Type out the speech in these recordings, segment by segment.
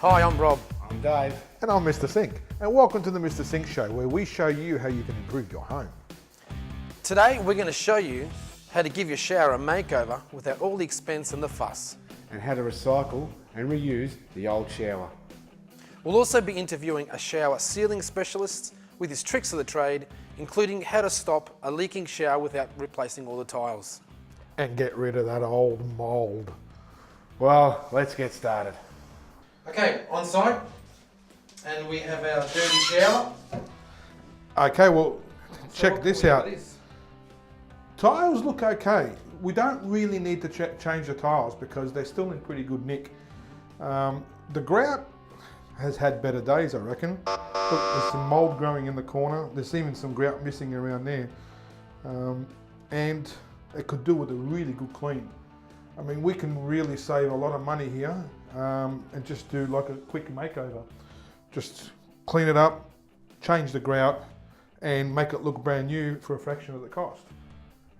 Hi, I'm Rob. I'm Dave. And I'm Mr. Sink. And welcome to the Mr. Sink Show, where we show you how you can improve your home. Today we're going to show you how to give your shower a makeover without all the expense and the fuss. And how to recycle and reuse the old shower. We'll also be interviewing a shower sealing specialist with his tricks of the trade, including how to stop a leaking shower without replacing all the tiles. And get rid of that old mold. Well, let's get started. Okay, on site, and we have our dirty shower. Okay, well, check this out. Tiles look okay. We don't really need to change the tiles because they're still in pretty good nick. The grout has had better days, I reckon. Look, there's some mold growing in the corner. There's even some grout missing around there. And it could do with a really good clean. I mean, we can really save a lot of money here and just do like a quick makeover. Just clean it up, change the grout, and make it look brand new for a fraction of the cost.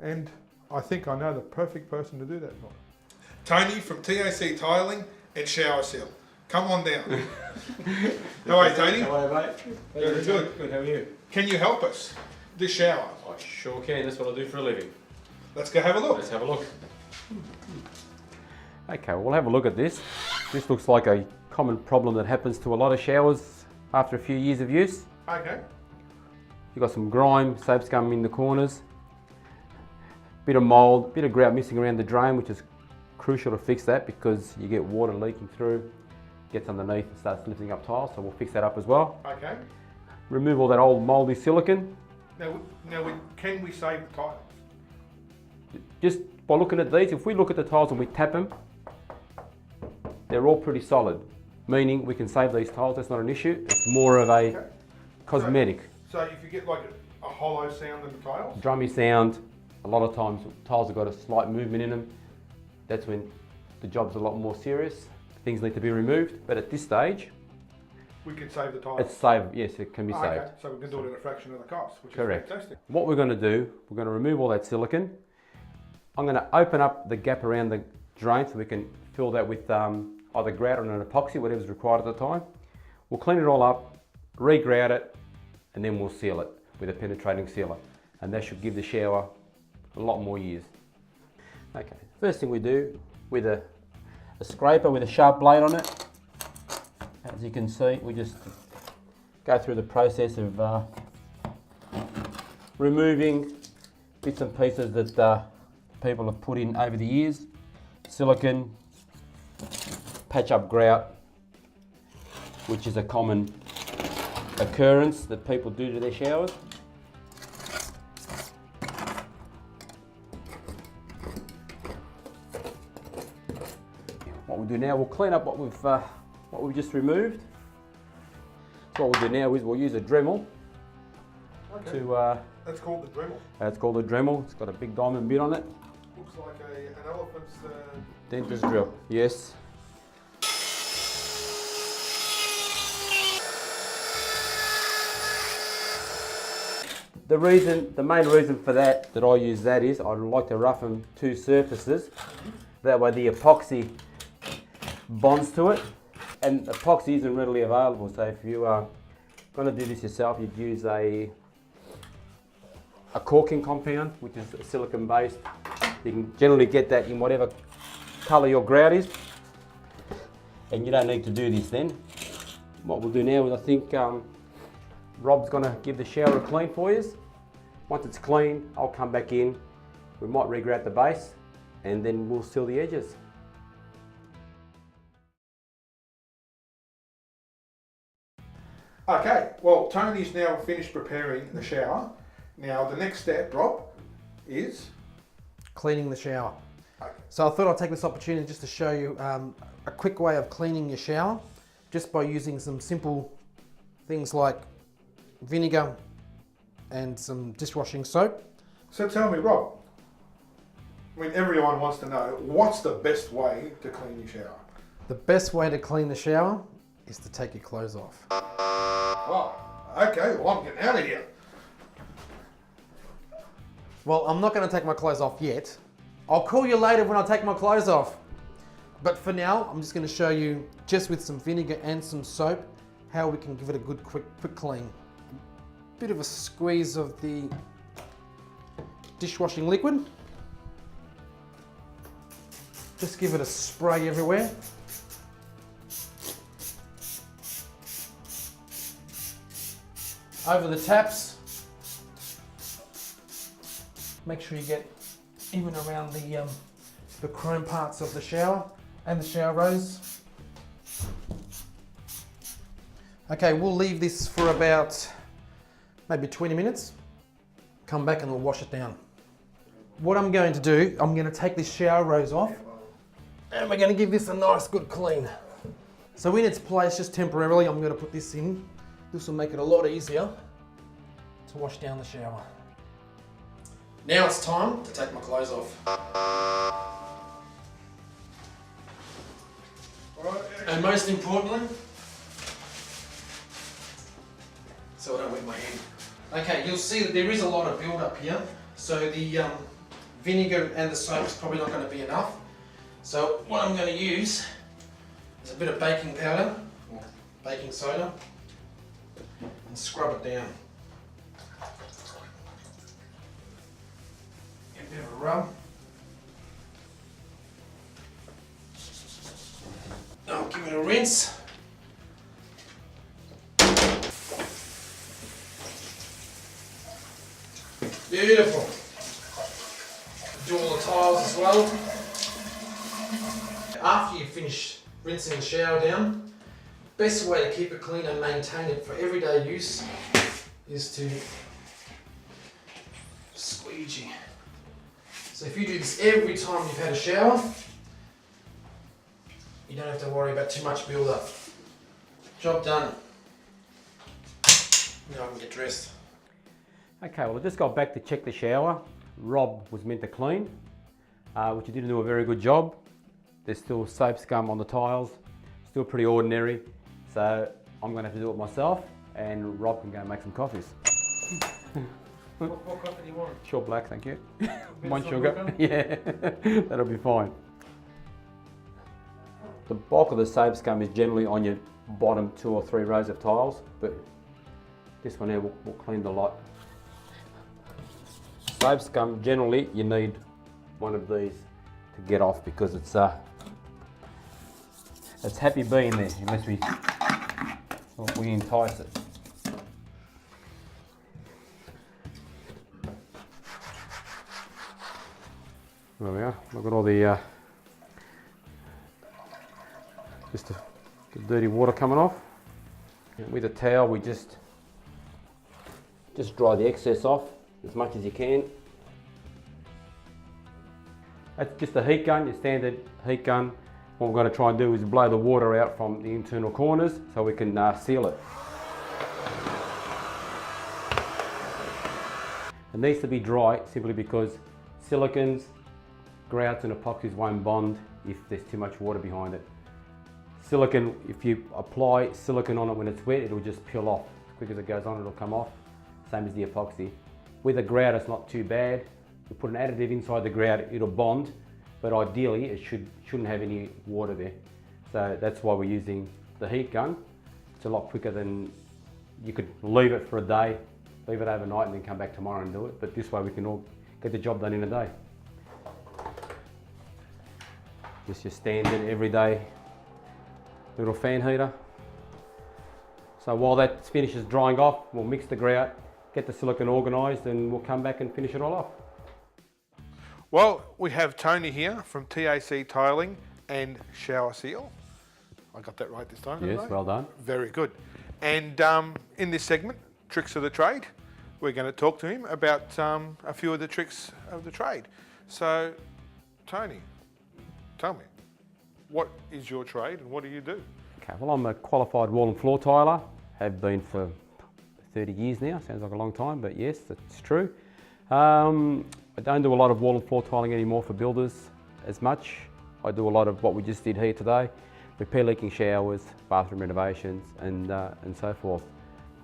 And I think I know the perfect person to do that for. Tony from TAC Tiling and Shower Seal. Come on down. How are you, Tony? How are you, mate? Very good. Good, how are you? Can you help us? This shower. I sure can, that's what I do for a living. Let's go have a look. Let's have a look. Okay, well, we'll have a look at this. This looks like a common problem that happens to a lot of showers after a few years of use. Okay. You've got some grime, soap scum in the corners, bit of mold, bit of grout missing around the drain, which is crucial to fix that because you get water leaking through, gets underneath and starts lifting up tiles, so we'll fix that up as well. Okay. Remove all that old mouldy silicone. Now can we save the tiles? Just by looking at these, if we look at the tiles and we tap them, they're all pretty solid, meaning we can save these tiles, that's not an issue. It's more of a cosmetic. So if you get like a hollow sound in the tiles? Drummy sound, a lot of times tiles have got a slight movement in them. That's when the job's a lot more serious. Things need to be removed, but at this stage, we can save the tiles? it's saved, yes, it can be saved. Okay, so we can do it at a fraction of the cost, which Correct. is fantastic. What we're going to do, we're going to remove all that silicone. I'm going to open up the gap around the drain so we can fill that with either grout or an epoxy, whatever's required at the time. We'll clean it all up, re-grout it, and then we'll seal it with a penetrating sealer. And that should give the shower a lot more years. Okay, first thing we do with a scraper with a sharp blade on it, as you can see, we just go through the process of removing bits and pieces that people have put in over the years. Silicone, patch up grout, which is a common occurrence that people do to their showers. What we'll do now, we'll clean up what we've just removed. So what we'll do now is we'll use a Dremel to. That's called the Dremel. It's called a Dremel. It's got a big diamond bit on it. Looks like an elephant's... Dentist drill. Yes. The main reason for that I use that is I like to roughen two surfaces. That way the epoxy bonds to it, and epoxy isn't readily available. So if you are going to do this yourself, you'd use a caulking compound, which is silicone based. You can generally get that in whatever colour your grout is, and you don't need to do this then. What we'll do now is I think Rob's going to give the shower a clean for you. Once it's clean, I'll come back in. We might re-grout the base, and then we'll seal the edges. Okay, well, Tony's now finished preparing the shower. Now, the next step, Rob, is... Cleaning the shower. Okay. So I thought I'd take this opportunity just to show you a quick way of cleaning your shower, just by using some simple things like vinegar and some dishwashing soap. So tell me, Rob, I mean, everyone wants to know, what's the best way to clean your shower? The best way to clean the shower is to take your clothes off. Oh, okay, well, I'm getting out of here. Well, I'm not going to take my clothes off yet. I'll call you later when I take my clothes off. But for now, I'm just going to show you, just with some vinegar and some soap, how we can give it a good quick clean. Bit of a squeeze of the dishwashing liquid. Just give it a spray everywhere. Over the taps. Make sure you get even around the chrome parts of the shower and the shower rose. Okay, we'll leave this for about maybe 20 minutes. Come back and we'll wash it down. What I'm going to do, I'm going to take this shower rose off and we're going to give this a nice good clean. So in its place, just temporarily, I'm going to put this in. This will make it a lot easier to wash down the shower. Now it's time to take my clothes off. And most importantly, so I don't wet my hand. Okay, you'll see that there is a lot of build up here. So the vinegar and the soap is probably not going to be enough. So what I'm going to use is a bit of baking powder, or baking soda, and scrub it down. Get a bit of a rub. I'll give it a rinse. Beautiful. Do all the tiles as well. After you finish rinsing the shower down, best way to keep it clean and maintain it for everyday use is to squeegee. So if you do this every time you've had a shower, you don't have to worry about too much build up. Job done. Now I can get dressed. Okay, well I just got back to check the shower. Rob was meant to clean, which he didn't do a very good job. There's still soap scum on the tiles, still pretty ordinary. So I'm gonna have to do it myself and Rob can go and make some coffees. What coffee do you want? Short black, thank you. One sugar, yeah, that'll be fine. The bulk of the soap scum is generally on your bottom 2 or 3 rows of tiles, but this one here will clean the lot. Soap scum, generally you need one of these to get off because it's happy being there unless we entice it. There we are. Look at all the just the dirty water coming off. With a towel, we just dry the excess off as much as you can. That's just a heat gun, your standard heat gun. What we're going to try and do is blow the water out from the internal corners so we can seal it. It needs to be dry simply because silicones, grouts and epoxies won't bond if there's too much water behind it. Silicone, if you apply silicone on it when it's wet, it'll just peel off. As quick as it goes on, it'll come off. Same as the epoxy. With a grout, it's not too bad. You put an additive inside the grout, it'll bond, but ideally it shouldn't have any water there. So that's why we're using the heat gun. It's a lot quicker than you could leave it for a day, leave it overnight and then come back tomorrow and do it. But this way we can all get the job done in a day. Just your standard everyday little fan heater. So while that finishes drying off, we'll mix the grout, get the silicone organised and we'll come back and finish it all off. Well, we have Tony here from TAC Tiling and Shower Seal. I got that right this time, didn't I? Yes, well done. Very good. And in this segment, Tricks of the Trade, we're going to talk to him about a few of the tricks of the trade. So, Tony, tell me, what is your trade and what do you do? Okay, well I'm a qualified wall and floor tiler, have been for 30 years now, sounds like a long time, but yes, that's true. I don't do a lot of wall and floor tiling anymore for builders as much. I do a lot of what we just did here today, repair leaking showers, bathroom renovations and so forth.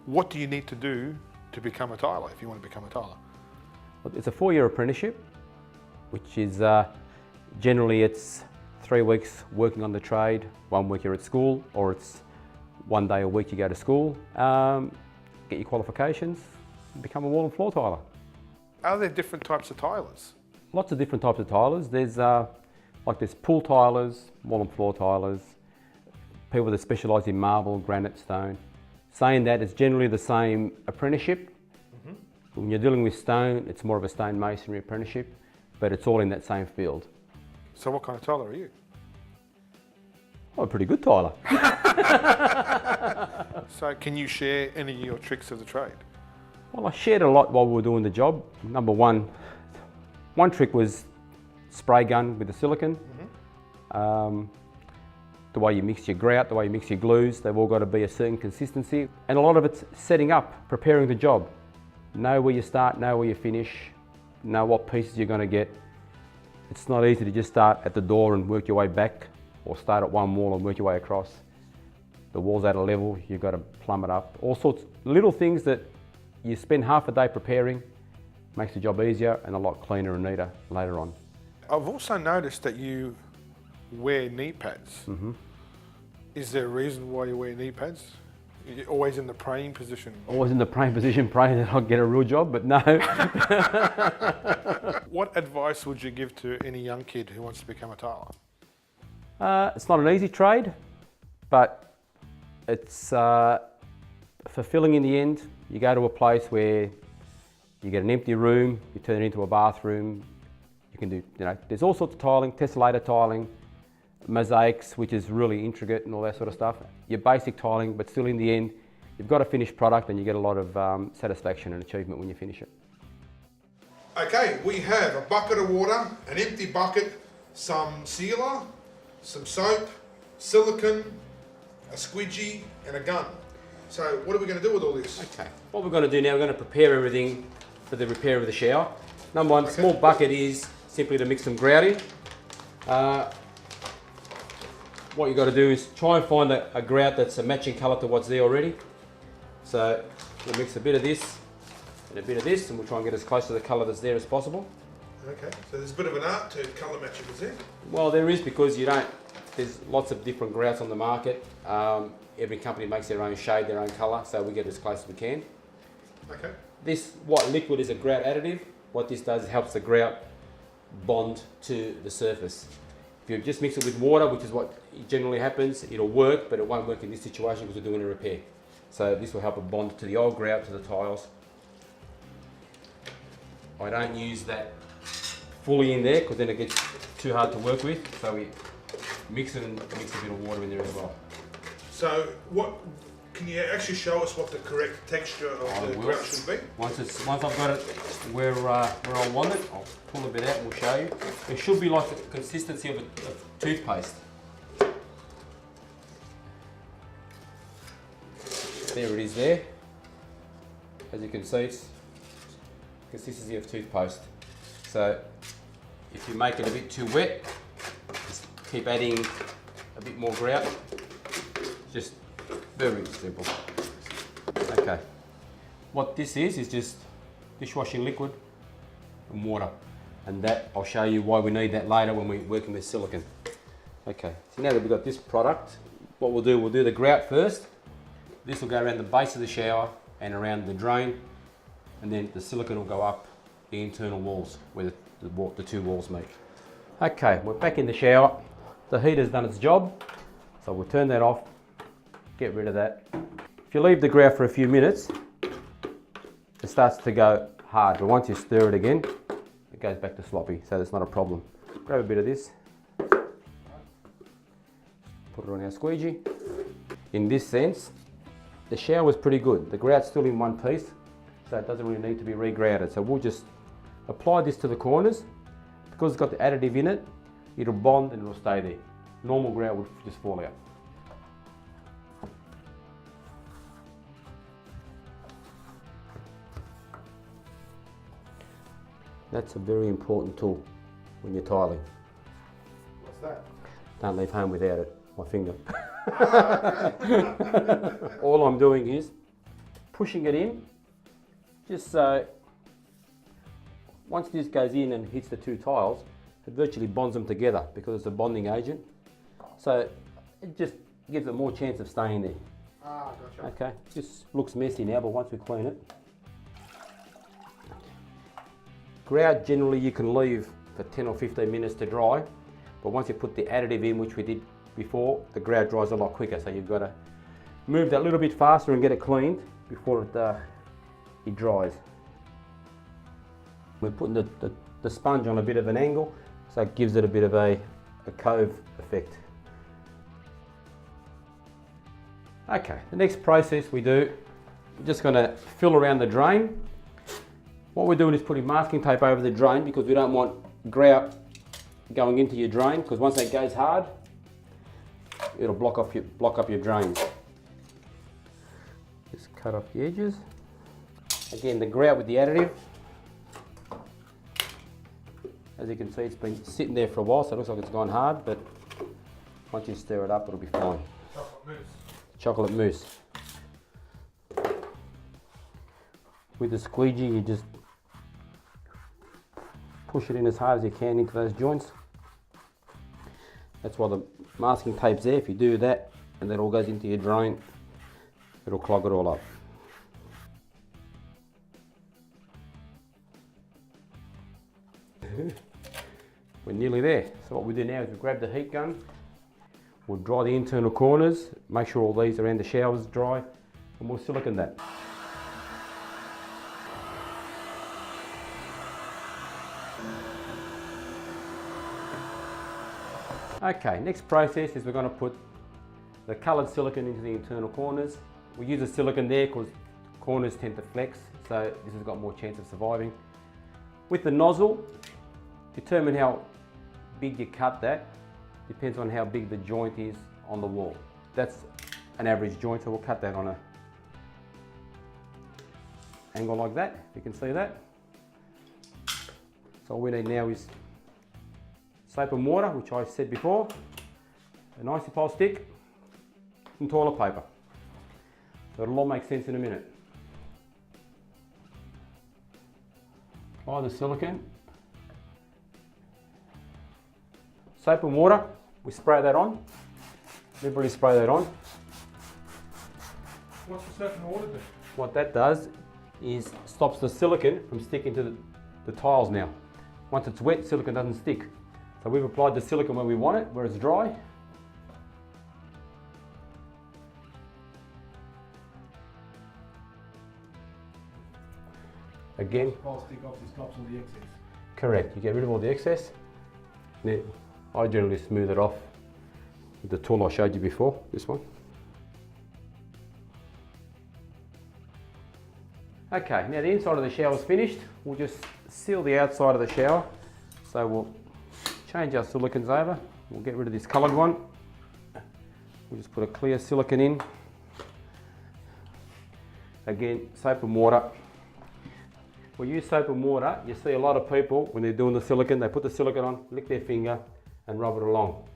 What do you need to do to become a tiler if you want to become a tiler? It's a 4-year apprenticeship, which is generally it's 3 weeks working on the trade, 1 week you're at school, or it's 1 day a week you go to school, get your qualifications, become a wall and floor tiler. Are there different types of tilers? Lots of different types of tilers. There's there's pool tilers, wall and floor tilers, people that specialise in marble, granite, stone. Saying that, it's generally the same apprenticeship. When you're dealing with stone, it's more of a stone masonry apprenticeship, but it's all in that same field. So what kind of tiler are you? I'm a pretty good tiler. So can you share any of your tricks of the trade? Well, I shared a lot while we were doing the job. Number one trick was spray gun with the silicone. The way you mix your grout, the way you mix your glues, they've all got to be a certain consistency. And a lot of it's setting up, preparing the job. Know where you start, know where you finish, know what pieces you're going to get. It's not easy to just start at the door and work your way back, or start at one wall and work your way across. The wall's at a level, you've got to plumb it up. All sorts of little things that you spend half a day preparing, makes the job easier and a lot cleaner and neater later on. I've also noticed that you wear knee pads. Is there a reason why you wear knee pads? You're always in the praying position. Always in the praying position, praying that I'll get a real job, but no. What advice would you give to any young kid who wants to become a tiler? It's not an easy trade, but it's fulfilling in the end. You go to a place where you get an empty room, you turn it into a bathroom. You can do, there's all sorts of tiling, tessellator tiling, mosaics, which is really intricate and all that sort of stuff. Your basic tiling, but still in the end, you've got a finished product and you get a lot of satisfaction and achievement when you finish it. Okay, we have a bucket of water, an empty bucket, some sealer, some soap, silicone, a squidgy and a gun. So what are we going to do with all this? Okay, what we're going to do now, we're going to prepare everything for the repair of the shower. Number one, small bucket is simply to mix some grout in. What you've got to do is try and find a grout that's a matching colour to what's there already. So we'll mix a bit of this and a bit of this, and we'll try and get as close to the colour that's there as possible. Okay, so there's a bit of an art to colour matching, is there? Well, there is, because there's lots of different grouts on the market. Every company makes their own shade, their own colour, so we get as close as we can. Okay. This white liquid is a grout additive. What this does is helps the grout bond to the surface. If you just mix it with water, which is what generally happens, it'll work, but it won't work in this situation because we're doing a repair. So this will help it bond to the old grout, to the tiles. I don't use that fully in there because then it gets too hard to work with. So we mix it and mix a bit of water in there as well. So can you actually show us what the correct texture of the grout should be? Once I've got it where I want it, I'll pull a bit out and we'll show you. It should be like the consistency of toothpaste. There it is there. As you can see, it's consistency of toothpaste. So if you make it a bit too wet, just keep adding a bit more grout. Just very simple. Okay. What this is just dishwashing liquid and water. And that, I'll show you why we need that later when we're working with silicone. Okay, so now that we've got this product, what we'll do the grout first. This will go around the base of the shower and around the drain, and then the silicone will go up the internal walls where the two walls meet. Okay, we're back in the shower. The heater's done its job, so we'll turn that off, get rid of that. If you leave the grout for a few minutes, it starts to go hard, but once you stir it again, it goes back to sloppy, so that's not a problem. Grab a bit of this, put it on our squeegee. In this sense, the shower was pretty good. The grout's still in one piece, so it doesn't really need to be re-grouted. So we'll just apply this to the corners. Because it's got the additive in it, it'll bond and it'll stay there. Normal grout would just fall out. That's a very important tool when you're tiling. What's that? Don't leave home without it. My finger. All I'm doing is pushing it in, just so once this goes in and hits the two tiles, it virtually bonds them together because it's a bonding agent. So it just gives it more chance of staying there. Ah, gotcha. Okay, just looks messy now, but once we clean it. Grout generally you can leave for 10 or 15 minutes to dry, but once you put the additive in, which we did before, the grout dries a lot quicker, so you've got to move that a little bit faster and get it cleaned before it dries. We're putting the sponge on a bit of an angle, so it gives it a bit of a cove effect. Okay, the next process we do, we're just going to fill around the drain. What we're doing is putting masking tape over the drain because we don't want grout going into your drain, because once that goes hard, it'll block up your drains. Just cut off the edges. Again, the grout with the additive. As you can see, it's been sitting there for a while, so it looks like it's gone hard, but once you stir it up, it'll be fine. Chocolate mousse. Chocolate mousse. With the squeegee, you just push it in as hard as you can into those joints. That's why the masking tape's there. If you do that and that all goes into your drain, it'll clog it all up. We're nearly there. So what we do now is we grab the heat gun, we'll dry the internal corners, make sure all these around the showers dry, and we'll silicone that. Okay, next process is we're going to put the coloured silicone into the internal corners. We use a silicone there because corners tend to flex, so this has got more chance of surviving. With the nozzle, determine how big you cut that. Depends on how big the joint is on the wall. That's an average joint, so we'll cut that on an angle like that. You can see that. So all we need now is soap and water, which I said before, an isopol stick, and toilet paper. So it'll all make sense in a minute. Apply the silicone. Soap and water, we spray that on. Liberally spray that on. What's the soap and water do? What that does is stops the silicone from sticking to the tiles now. Once it's wet, silicone doesn't stick. So we've applied the silicone where we want it, where it's dry. Again, Plastic off the stops all the excess. correct, you get rid of all the excess. Now, I generally smooth it off with the tool I showed you before, this one. Okay, now the inside of the shower is finished. We'll just seal the outside of the shower. So we'll change our silicones over. We'll get rid of this coloured one. We'll just put a clear silicone in. Again, soap and water. We use soap and water. You see a lot of people, when they're doing the silicone, they put the silicone on, lick their finger and rub it along.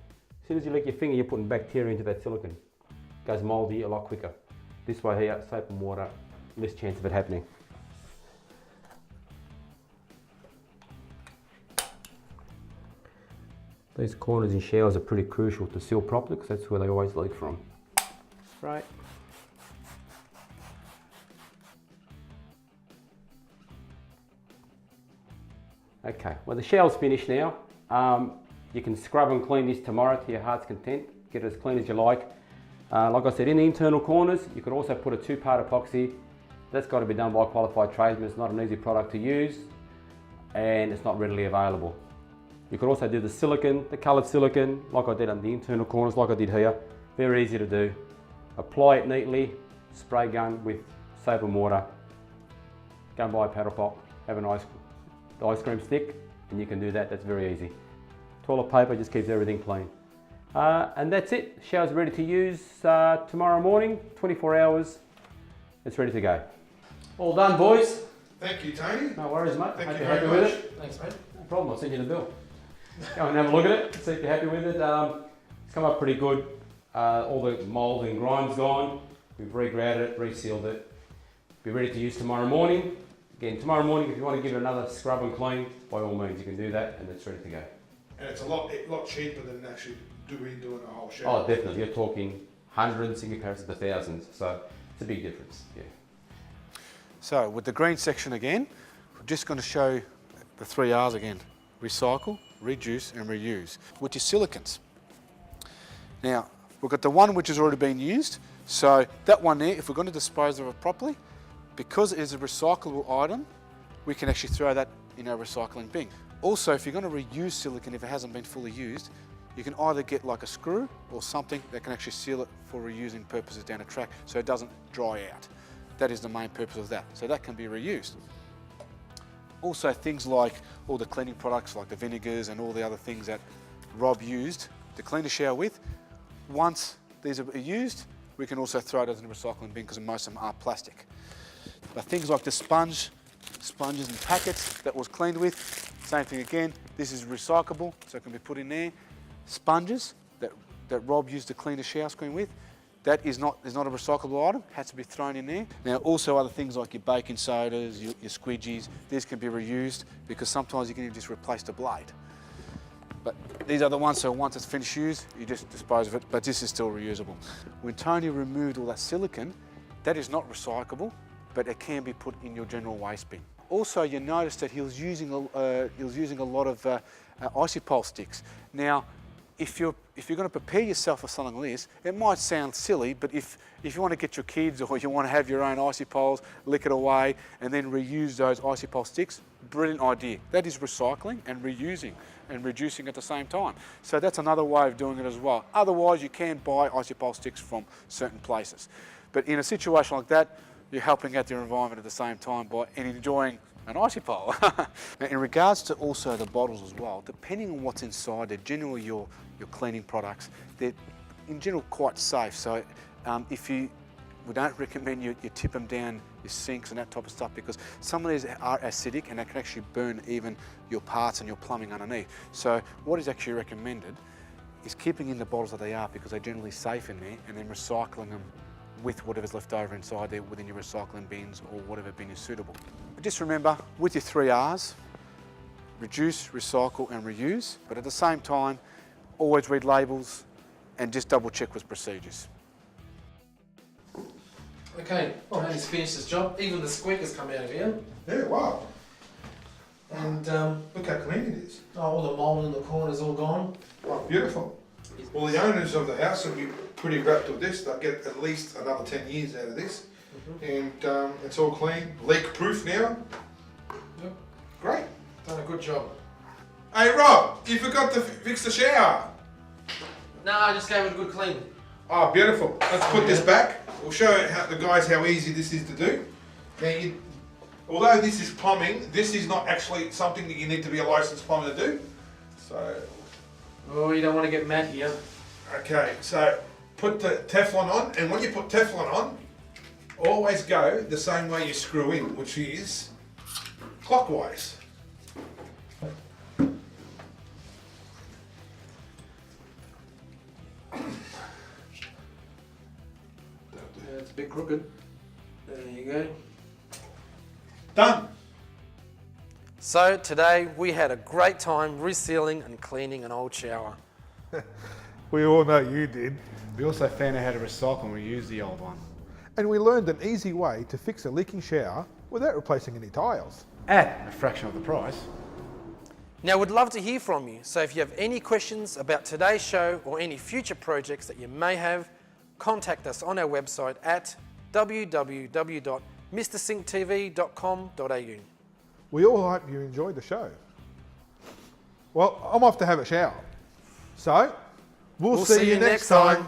As soon as you lick your finger, you're putting bacteria into that silicone. It goes mouldy a lot quicker. This way here, soap and water, less chance of it happening. These corners in showers are pretty crucial to seal properly because that's where they always leak from. Right. Okay, well the shower's finished now. You can scrub and clean this tomorrow to your heart's content. Get it as clean as you like. Like I said, in the internal corners, you could also put a two-part epoxy. That's got to be done by a qualified tradesman. It's not an easy product to use and it's not readily available. You could also do the silicone, the coloured silicone, like I did on the internal corners, like I did here. Very easy to do. Apply it neatly, spray gun with soap and water. Go and buy a paddle pop, have an ice cream stick, and you can do that. That's very easy. Toilet paper just keeps everything clean. And that's it. Shower's ready to use tomorrow morning, 24 hours. It's ready to go. All done, boys. Thank you, Tony. No worries, mate. Thank Hope you you're very happy with much. it. Thanks, mate. No problem, I'll send you the bill. Go and have a look at it, see if you're happy with it. It's come up pretty good. All the mould and grind's gone. We've regrouted it, resealed it. Be ready to use tomorrow morning. Again, tomorrow morning, if you want to give it another scrub and clean, by all means, you can do that and it's ready to go. And it's a lot cheaper than actually doing a whole shower. Oh, definitely. You're talking hundreds in comparison to thousands. So it's a big difference. Yeah. So with the green section again, we're just going to show the 3 R's again. Recycle, reduce and reuse, which is silicones. Now, we've got the one which has already been used. So that one there, if we're going to dispose of it properly, because it is a recyclable item, we can actually throw that in our recycling bin. Also, if you're going to reuse silicone, if it hasn't been fully used, you can either get like a screw or something that can actually seal it for reusing purposes down a track so it doesn't dry out. That is the main purpose of that. So that can be reused. Also, things like all the cleaning products like the vinegars and all the other things that Rob used to clean the shower with, once these are used, we can also throw it in the recycling bin because most of them are plastic. But things like the sponges and packets that was cleaned with, same thing again, this is recyclable, so it can be put in there. Sponges that Rob used to clean the shower screen with, that is not a recyclable item, has to be thrown in there. Now also other things like your baking sodas, your squidgies, these can be reused because sometimes you can even just replace the blade. But these are the ones, so once it's finished use, you just dispose of it, but this is still reusable. When Tony removed all that silicone, that is not recyclable, but it can be put in your general waste bin. Also, you notice that he was using a lot of icy-pole sticks. Now, if you're going to prepare yourself for something like this, it might sound silly, but if you want to get your kids or you want to have your own icy poles, lick it away, and then reuse those icy pole sticks, brilliant idea. That is recycling and reusing and reducing at the same time. So that's another way of doing it as well. Otherwise, you can buy icy pole sticks from certain places. But in a situation like that, you're helping out your environment at the same time and enjoying an icy pole. Now, in regards to also the bottles as well, depending on what's inside, they're generally your cleaning products. They're in general quite safe. So we don't recommend you tip them down your sinks and that type of stuff because some of these are acidic and they can actually burn even your parts and your plumbing underneath. So what is actually recommended is keeping in the bottles that they are because they're generally safe in there and then recycling them with whatever's left over inside there within your recycling bins or whatever bin is suitable. But just remember, with your 3 R's, reduce, recycle and reuse, but at the same time, always read labels and just double check with procedures. Okay, well, he's finished his job. Even the squeak has come out of here. Yeah, wow. And Look how clean it is. all the mould in the corner's all gone. Oh, beautiful. Well, the owners of the house will be pretty wrapped with this. They'll get at least another 10 years out of this. And it's all clean, leak-proof now. Yep. Great. Done a good job. Hey, Rob, you forgot to fix the shower. No, I just gave it a good clean. Oh, beautiful. Let's put this back. We'll show the guys how easy this is to do. Now, although this is plumbing, this is not actually something that you need to be a licensed plumber to do. So, Oh, you don't want to get mad here. okay, so put the Teflon on, and when you put Teflon on, always go the same way you screw in, which is clockwise. Yeah, it's a bit crooked. There you go. Done. So today we had a great time resealing and cleaning an old shower. We all know you did. We also found out how to recycle and reuse the old one. And we learned an easy way to fix a leaking shower without replacing any tiles. At a fraction of the price. Now we'd love to hear from you, so if you have any questions about today's show or any future projects that you may have, contact us on our website at www.mrsinktv.com.au. We all hope you enjoyed the show. Well, I'm off to have a shower. So, we'll see you next time.